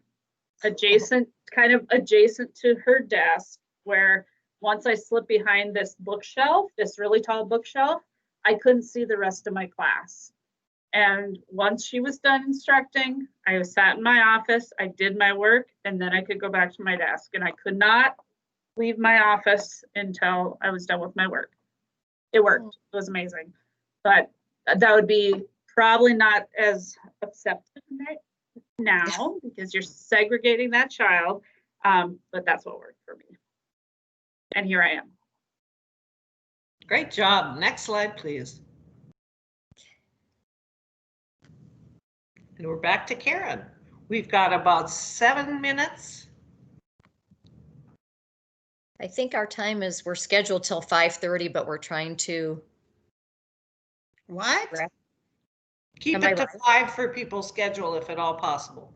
kind of adjacent to her desk, where once I slipped behind this bookshelf, this really tall bookshelf, I couldn't see the rest of my class. And once she was done instructing, I sat in my office, I did my work, and then I could go back to my desk. And I could not leave my office until I was done with my work. It worked. It was amazing. But that would be probably not as accepted now because you're segregating that child. But that's what worked for me. And here I am. Great job. Next slide, please. And we're back to Karen. We've got about 7 minutes. I think our time is, we're scheduled till 5:30, but we're trying to. What? Wrap. Keep Am it I to 5 for people's schedule if at all possible.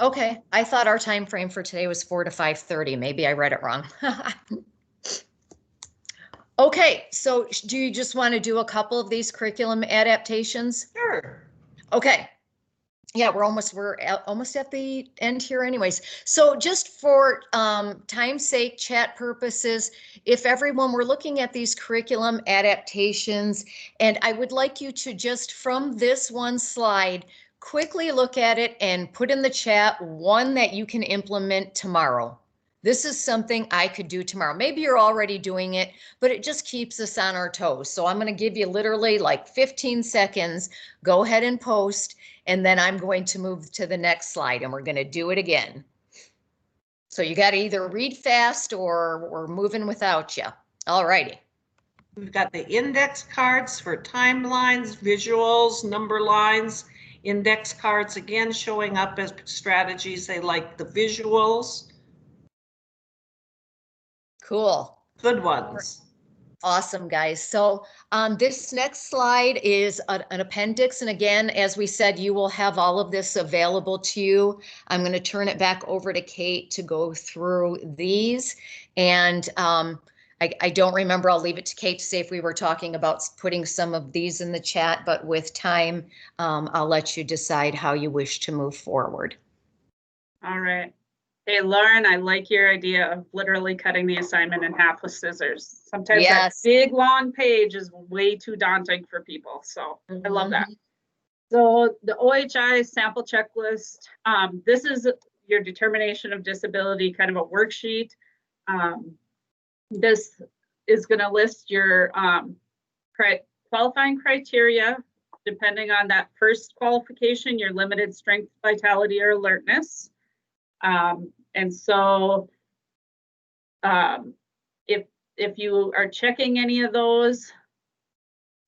Okay, I thought our time frame for today was 4 to 5:30. Maybe I read it wrong. Okay, so do you just want to do a couple of these curriculum adaptations? Sure. Okay. Yeah, we're almost at the end here anyways. So just for time's sake, chat purposes, if everyone, we're looking at these curriculum adaptations, and I would like you to just from this one slide, quickly look at it and put in the chat one that you can implement tomorrow. This is something I could do tomorrow. Maybe you're already doing it, but it just keeps us on our toes. So I'm going to give you literally like 15 seconds. Go ahead and post, and then I'm going to move to the next slide and we're going to do it again. So you got to either read fast or we're moving without you. All righty. We've got the index cards for timelines, visuals, number lines. Index cards again showing up as strategies. They like the visuals. Cool. Good ones. Awesome, guys. So this next slide is an appendix. And again, as we said, you will have all of this available to you. I'm going to turn it back over to Kate to go through these. And I don't remember, I'll leave it to Kate to say if we were talking about putting some of these in the chat, but with time, I'll let you decide how you wish to move forward. All right. Hey, Lauren, I like your idea of literally cutting the assignment in half with scissors. Sometimes Yes. that big, long page is way too daunting for people. So I love that. So the OHI sample checklist, this is your determination of disability, kind of a worksheet. This is going to list your qualifying criteria, depending on that first qualification, your limited strength, vitality, or alertness. And so if you are checking any of those,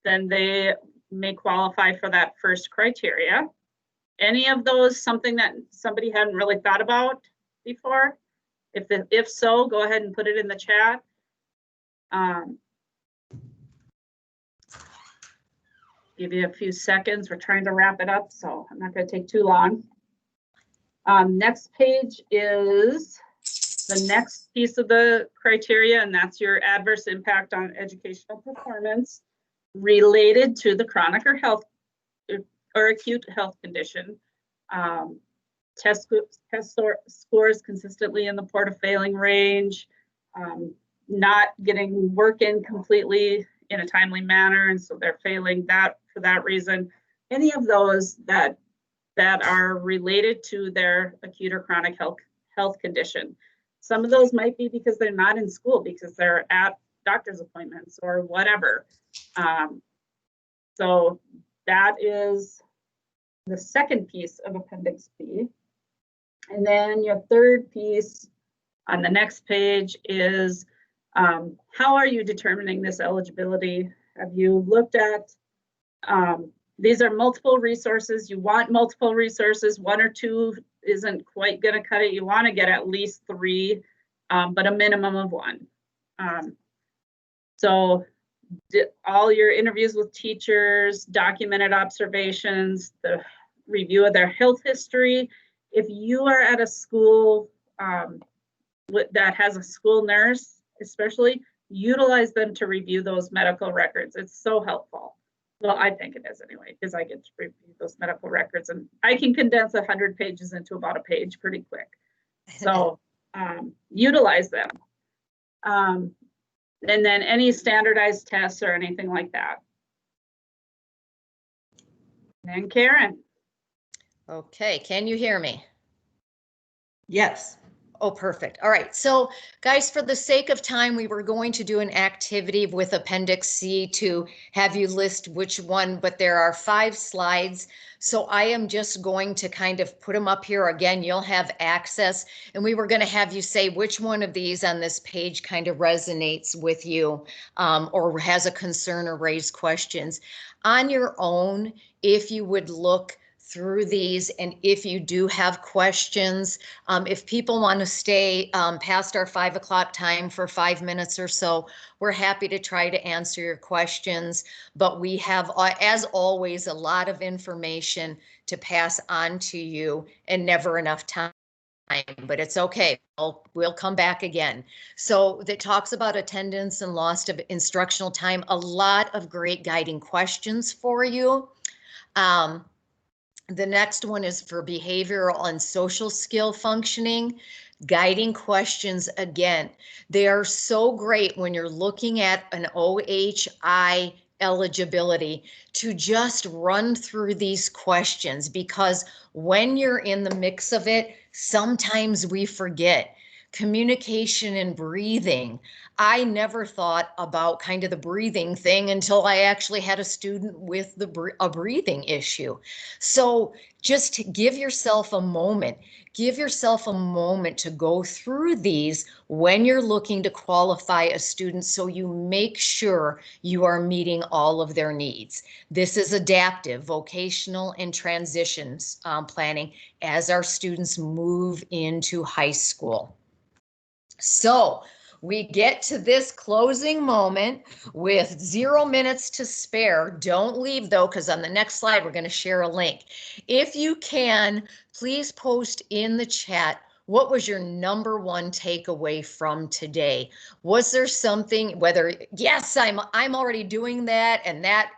then they may qualify for that first criteria. Any of those something that somebody hadn't really thought about before? If so, go ahead and put it in the chat. Give you a few seconds. We're trying to wrap it up, so I'm not going to take too long. Next page is the next piece of the criteria, and that's your adverse impact on educational performance related to the chronic or acute health condition. Test scores consistently in the portafailing range, not getting work in completely in a timely manner, and so they're failing that for that reason. Any of those that are related to their acute or chronic health condition. Some of those might be because they're not in school, because they're at doctor's appointments or whatever. So that is the second piece of Appendix B. And then your third piece on the next page is how are you determining this eligibility? Have you looked at, these are multiple resources. You want multiple resources. 1 or 2 isn't quite going to cut it. You want to get at least 3, but a minimum of 1. So all your interviews with teachers, documented observations, the review of their health history. If you are at a school that has a school nurse, especially, utilize them to review those medical records. It's so helpful. Well, I think it is anyway, because I get to review those medical records, and I can condense 100 pages into about a page pretty quick. So utilize them. And then any standardized tests or anything like that. And Karen. Okay, can you hear me? Yes. Oh, perfect. All right. So guys, for the sake of time, we were going to do an activity with Appendix C to have you list which one, but there are 5 slides. So I am just going to kind of put them up here. Again, you'll have access, and we were going to have you say which one of these on this page kind of resonates with you or has a concern or raise questions. On your own, if you would look through these. And if you do have questions, if people want to stay past our 5 o'clock time for 5 minutes or so, we're happy to try to answer your questions. But we have, as always, a lot of information to pass on to you and never enough time. But it's okay. We'll come back again. So that talks about attendance and loss of instructional time. A lot of great guiding questions for you. The next one is for behavioral and social skill functioning. Guiding questions, again, they are so great when you're looking at an OHI eligibility to just run through these questions, because when you're in the mix of it, sometimes we forget. Communication and breathing. I never thought about kind of the breathing thing until I actually had a student with a breathing issue. So just give yourself a moment. Give yourself a moment to go through these when you're looking to qualify a student, so you make sure you are meeting all of their needs. This is adaptive, vocational, and transitions planning as our students move into high school. So we get to this closing moment with 0 minutes to spare. Don't leave though, because on the next slide, we're going to share a link. If you can, please post in the chat, what was your number one takeaway from today? Was there something, whether, yes, I'm already doing that, and that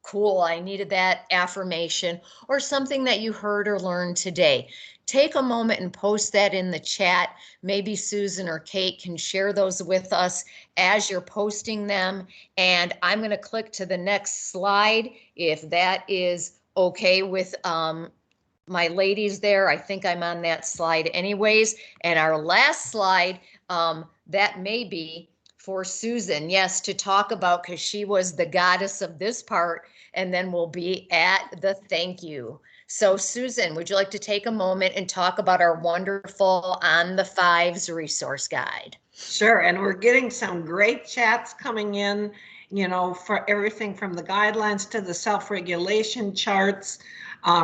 cool, I needed that affirmation, or something that you heard or learned today? Take a moment and post that in the chat. Maybe Susan or Kate can share those with us as you're posting them. And I'm going to click to the next slide if that is okay with my ladies there. I think I'm on that slide anyways. And our last slide, that may be for Susan, yes, to talk about, because she was the goddess of this part, and then we'll be at the thank you. So Susan, would you like to take a moment and talk about our wonderful On the Fives resource guide? Sure, and we're getting some great chats coming in, you know, for everything from the guidelines to the self-regulation charts,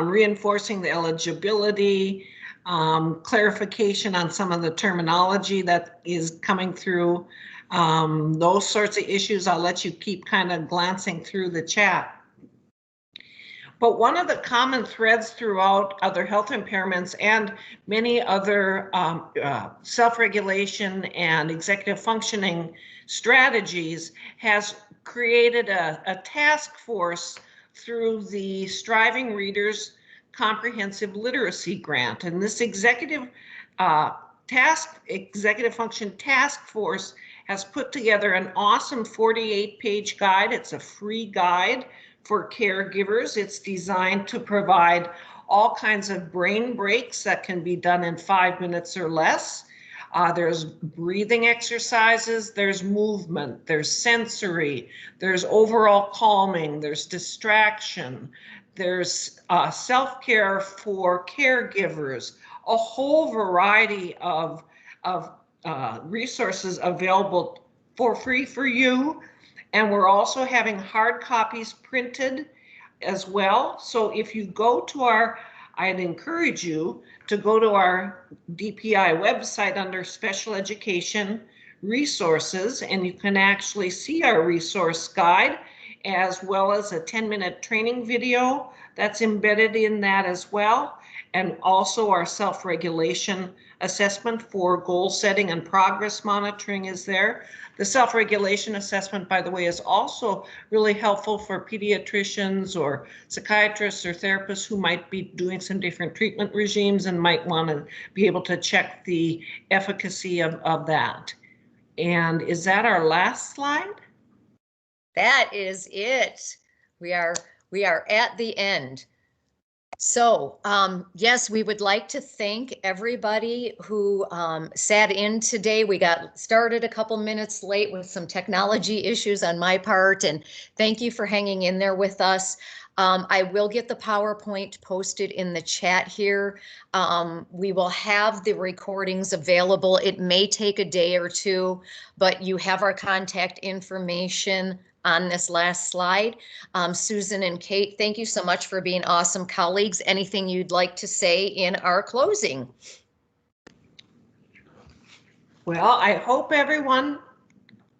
reinforcing the eligibility, clarification on some of the terminology that is coming through, those sorts of issues. I'll let you keep kind of glancing through the chat. But one of the common threads throughout other health impairments and many other self-regulation and executive functioning strategies has created a task force through the Striving Readers Comprehensive Literacy Grant. And this executive function task force has put together an awesome 48-page guide. It's a free guide for caregivers. It's designed to provide all kinds of brain breaks that can be done in 5 minutes or less. There's breathing exercises, there's movement, there's sensory, there's overall calming, there's distraction, there's self-care for caregivers, a whole variety of resources available for free for you. And we're also having hard copies printed as well. So if you go to I'd encourage you to go to our DPI website under Special Education Resources, and you can actually see our resource guide, as well as a 10-minute training video that's embedded in that as well. And also our self-regulation assessment for goal setting and progress monitoring is there. The self-regulation assessment, by the way, is also really helpful for pediatricians or psychiatrists or therapists who might be doing some different treatment regimes and might want to be able to check the efficacy of that. And is that our last slide? That is it. We are at the end. So, yes, we would like to thank everybody who sat in today. We got started a couple minutes late with some technology issues on my part, and thank you for hanging in there with us. I will get the PowerPoint posted in the chat here. We will have the recordings available. It may take a day or two, but you have our contact information on this last slide. Susan and Kate, thank you so much for being awesome colleagues. Anything you'd like to say in our closing? Well, I hope everyone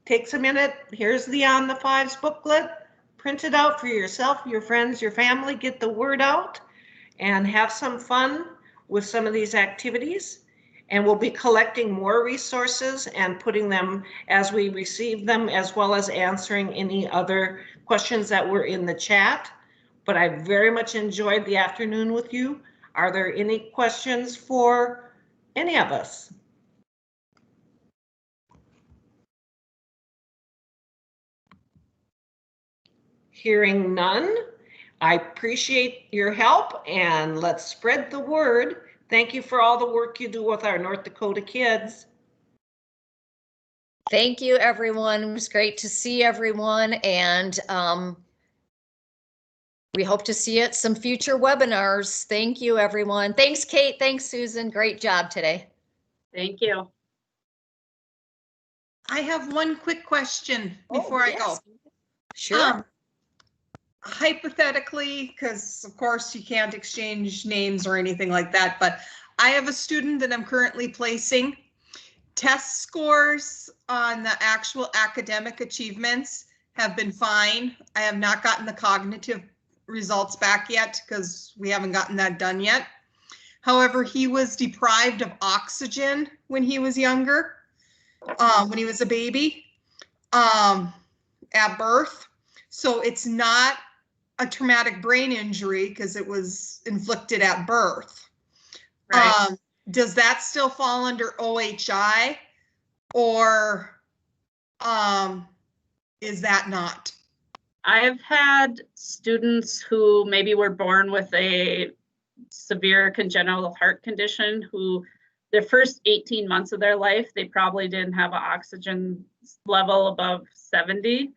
takes a minute. Here's the On the Fives booklet. Print it out for yourself, your friends, your family. Get the word out and have some fun with some of these activities. And we'll be collecting more resources and putting them as we receive them, as well as answering any other questions that were in the chat. But I very much enjoyed the afternoon with you. Are there any questions for any of us? Hearing none, I appreciate your help, and let's spread the word. Thank you for all the work you do with our North Dakota kids. Thank you, everyone. It was great to see everyone, and we hope to see you at some future webinars. Thank you, everyone. Thanks, Kate. Thanks, Susan. Great job today. Thank you. I have one quick question before I go. Sure. Hypothetically, because of course you can't exchange names or anything like that, but I have a student that I'm currently placing. Test scores on the actual academic achievements have been fine. I have not gotten the cognitive results back yet because we haven't gotten that done yet. However, he was deprived of oxygen when he was younger, when he was a baby, at birth. So it's not a traumatic brain injury because it was inflicted at birth. Right. Does that still fall under OHI, or is that not? I have had students who maybe were born with a severe congenital heart condition who their first 18 months of their life, they probably didn't have an oxygen level above 70.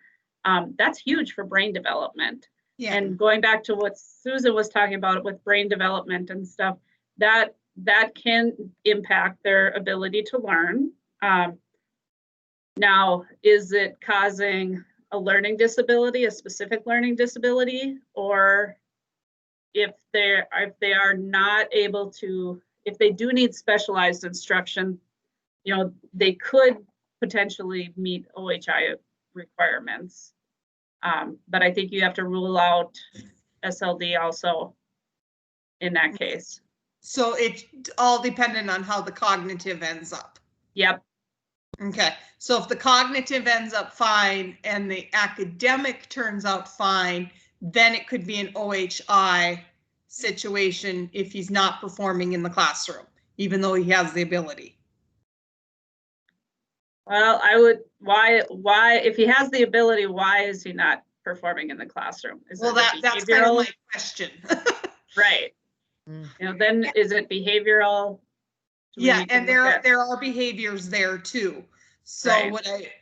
That's huge for brain development. Yeah. And going back to what Susan was talking about with brain development and stuff, that can impact their ability to learn. Now, is it causing a learning disability, a specific learning disability, or if they are not able to, if they do need specialized instruction, you know, they could potentially meet OHI requirements. But I think you have to rule out SLD also in that case. So it's all dependent on how the cognitive ends up. Yep. Okay, so if the cognitive ends up fine and the academic turns out fine, then it could be an OHI situation if he's not performing in the classroom, even though he has the ability. Well, I would, why, if he has the ability, why is he not performing in the classroom? Is Well, it that's kind of my question. Right. Mm. You know, then is it behavioral? Do we Yeah, need to and look at- there are behaviors there too. So Right.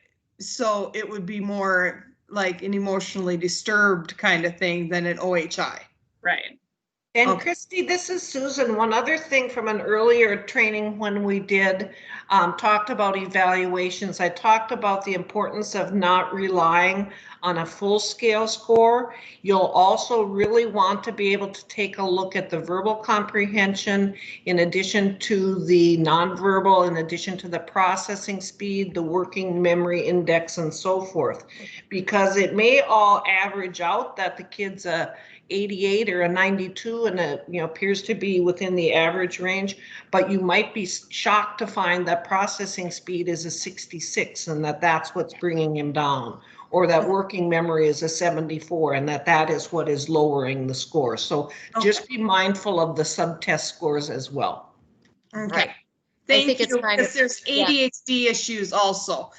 so it would be more like an emotionally disturbed kind of thing than an OHI. Right. And Okay. Christy, this is Susan. One other thing from an earlier training when we did talked about evaluations, I talked about the importance of not relying on a full scale score. You'll also really want to be able to take a look at the verbal comprehension in addition to the nonverbal, in addition to the processing speed, the working memory index, and so forth, because it may all average out that the kid's a 88 or a 92 and it, you know, appears to be within the average range, but you might be shocked to find that processing speed is a 66 and that's what's bringing him down, or that working memory is a 74 and that is what is lowering the score. So just be mindful of the subtest scores as well. Okay. Right. Thank think it's you, kind because of- there's yeah. ADHD issues also.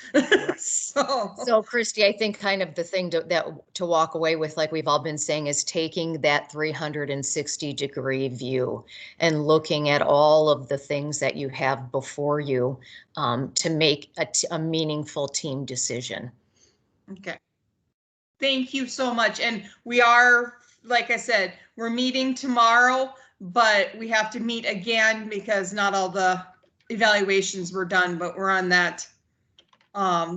So Christy, I think kind of the thing to walk away with, like we've all been saying, is taking that 360-degree view and looking at all of the things that you have before you to make a meaningful team decision. Okay. Thank you so much. And we are, like I said, we're meeting tomorrow, but we have to meet again because not all the evaluations were done, but we're on that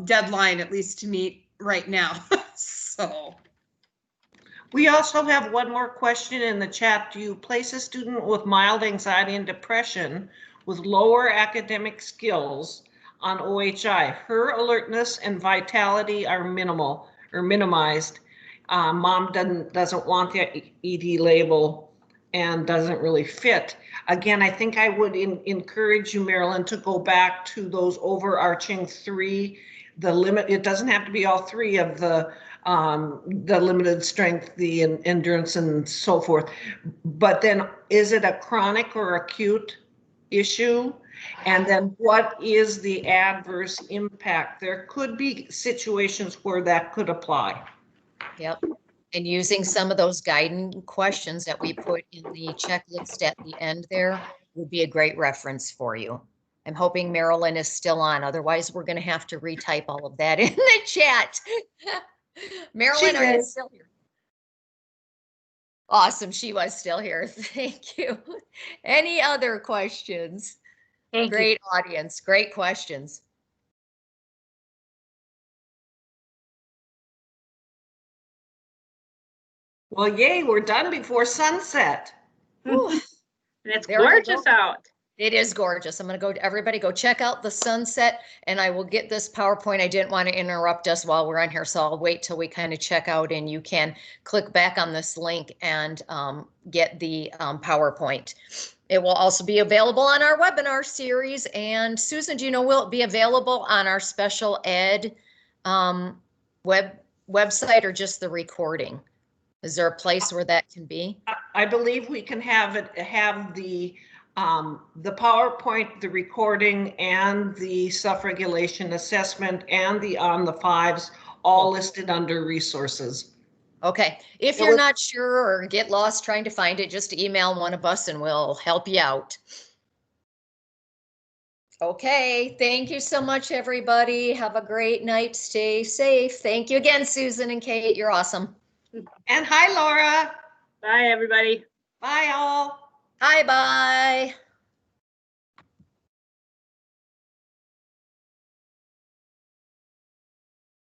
deadline at least to meet right now. So, We also have one more question in the chat. Do you place a student with mild anxiety and depression with lower academic skills on OHI? Her alertness and vitality are minimal or minimized. Mom doesn't want the ED label and doesn't really fit. Again, I think I would encourage you, Marilyn, to go back to those overarching three. The limit, it doesn't have to be all three of the limited strength, the endurance, and so forth. But then, is it a chronic or acute issue? And then what is the adverse impact? There could be situations where that could apply. Yep. And using some of those guiding questions that we put in the checklist at the end there would be a great reference for you. I'm hoping Marilyn is still on. Otherwise, we're going to have to retype all of that in the chat. Marilyn, are you still here? Awesome. She was still here. Thank you. Any other questions? Great audience. Great questions. Well, yay, we're done before sunset. And it's There you gorgeous go. out. It is gorgeous. I'm going to go, everybody go check out the sunset, and I will get this PowerPoint. I didn't want to interrupt us while we're on here, so I'll wait till we kind of check out, and you can click back on this link and get the PowerPoint. It will also be available on our webinar series. And Susan, do you know, will it be available on our special ed website or just the recording? Is there a place where that can be? I believe we can have the PowerPoint, the recording, and the self-regulation assessment, and the on the fives all listed under resources. Okay. If you're not sure or get lost trying to find it, just email one of us and we'll help you out. Okay. Thank you so much, everybody. Have a great night. Stay safe. Thank you again, Susan and Kate. You're awesome. And hi, Laura. Bye, everybody. Bye, all. Bye-bye.